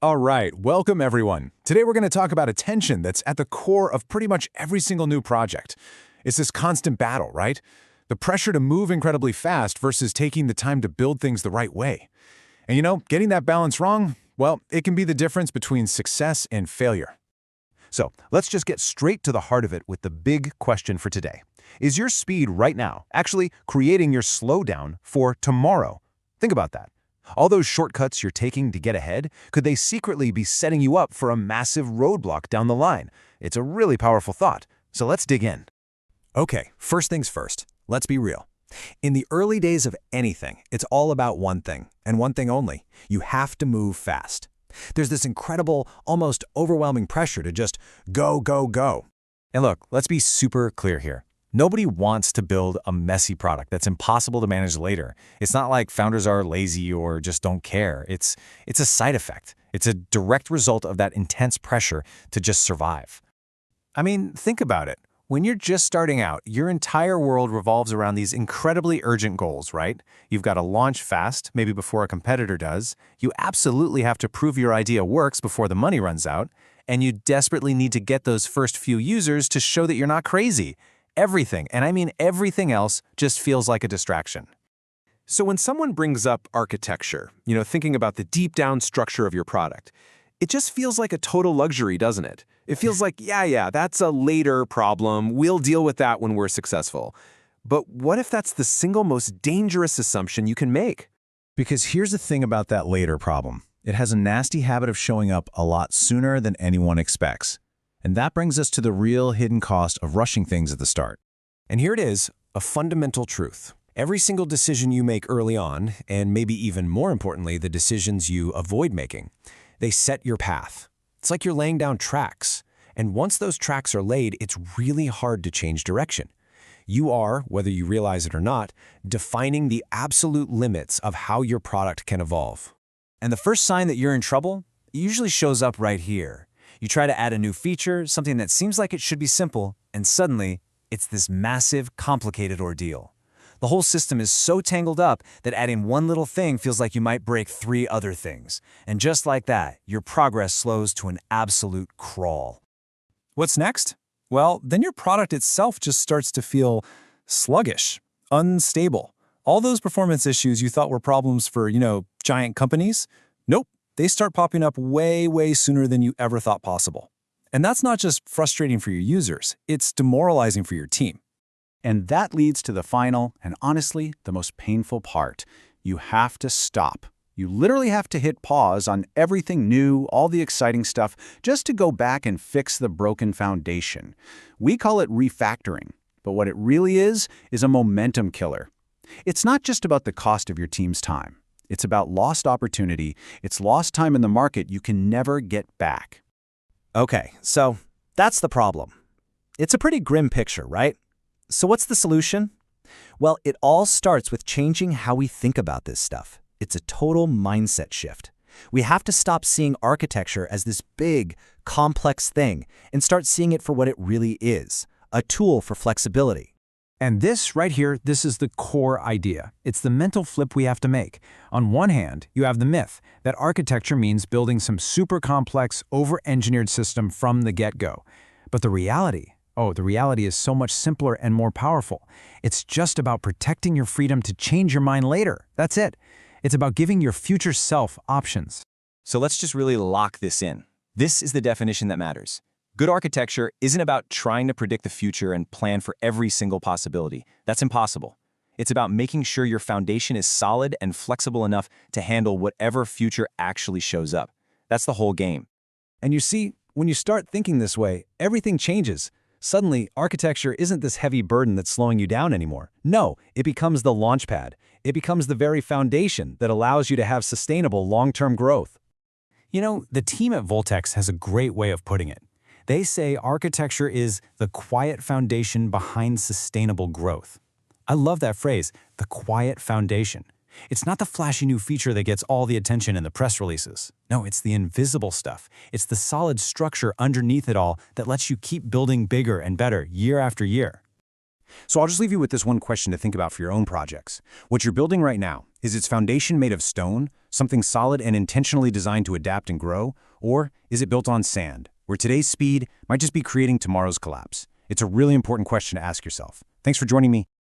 All right, welcome everyone. Today we're going to talk about a tension that's at the core of pretty much every single new project. It's this constant battle, right? The pressure to move incredibly fast versus taking the time to build things the right way. And getting that balance wrong, well, it can be the difference between success and failure. So let's just get straight to the heart of it with the big question for today. Is your speed right now actually creating your slowdown for tomorrow? Think about that. All those shortcuts you're taking to get ahead, could they secretly be setting you up for a massive roadblock down the line? It's a really powerful thought, so let's dig in. Okay, first things first, let's be real. In the early days of anything, it's all about one thing, and one thing only. You have to move fast. There's this incredible, almost overwhelming pressure to just go, go, go. And look, let's be super clear here. Nobody wants to build a messy product that's impossible to manage later. It's not like founders are lazy or just don't care. It's a side effect. It's a direct result of that intense pressure to just survive. I mean, think about it. When you're just starting out, your entire world revolves around these incredibly urgent goals, right? You've got to launch fast, maybe before a competitor does. You absolutely have to prove your idea works before the money runs out. And you desperately need to get those first few users to show that you're not crazy. Everything, and I mean everything else, just feels like a distraction. So when someone brings up architecture, thinking about the deep down structure of your product, it just feels like a total luxury, doesn't it? It feels like, yeah, that's a later problem. We'll deal with that when we're successful. But what if that's the single most dangerous assumption you can make? Because here's the thing about that later problem. It has a nasty habit of showing up a lot sooner than anyone expects. And that brings us to the real hidden cost of rushing things at the start. And here it is, a fundamental truth. Every single decision you make early on, and maybe even more importantly, the decisions you avoid making, they set your path. It's like you're laying down tracks. And once those tracks are laid, it's really hard to change direction. You are, whether you realize it or not, defining the absolute limits of how your product can evolve. And the first sign that you're in trouble usually shows up right here. You try to add a new feature, something that seems like it should be simple, and suddenly, it's this massive, complicated ordeal. The whole system is so tangled up that adding one little thing feels like you might break 3 other things. And just like that, your progress slows to an absolute crawl. What's next? Well, then your product itself just starts to feel sluggish, unstable. All those performance issues you thought were problems for, giant companies? Nope. They start popping up way, way sooner than you ever thought possible. And that's not just frustrating for your users, it's demoralizing for your team. And that leads to the final, and honestly, the most painful part. You have to stop. You literally have to hit pause on everything new, all the exciting stuff, just to go back and fix the broken foundation. We call it refactoring, but what it really is a momentum killer. It's not just about the cost of your team's time. It's about lost opportunity. It's lost time in the market you can never get back. Okay, so that's the problem. It's a pretty grim picture, right? So what's the solution? Well, it all starts with changing how we think about this stuff. It's a total mindset shift. We have to stop seeing architecture as this big, complex thing and start seeing it for what it really is, a tool for flexibility. And this right here, this is the core idea. It's the mental flip we have to make. On one hand, you have the myth that architecture means building some super complex, over-engineered system from the get-go. But the reality is so much simpler and more powerful. It's just about protecting your freedom to change your mind later. That's it. It's about giving your future self options. So let's just really lock this in. This is the definition that matters. Good architecture isn't about trying to predict the future and plan for every single possibility. That's impossible. It's about making sure your foundation is solid and flexible enough to handle whatever future actually shows up. That's the whole game. And you see, when you start thinking this way, everything changes. Suddenly, architecture isn't this heavy burden that's slowing you down anymore. No, it becomes the launchpad. It becomes the very foundation that allows you to have sustainable long-term growth. The team at Woltex has a great way of putting it. They say architecture is the quiet foundation behind sustainable growth. I love that phrase, the quiet foundation. It's not the flashy new feature that gets all the attention in the press releases. No, it's the invisible stuff. It's the solid structure underneath it all that lets you keep building bigger and better year after year. So I'll just leave you with this one question to think about for your own projects. What you're building right now, Is its foundation made of stone, something solid and intentionally designed to adapt and grow? Or is it built on sand, where today's speed might just be creating tomorrow's collapse? It's a really important question to ask yourself. Thanks for joining me.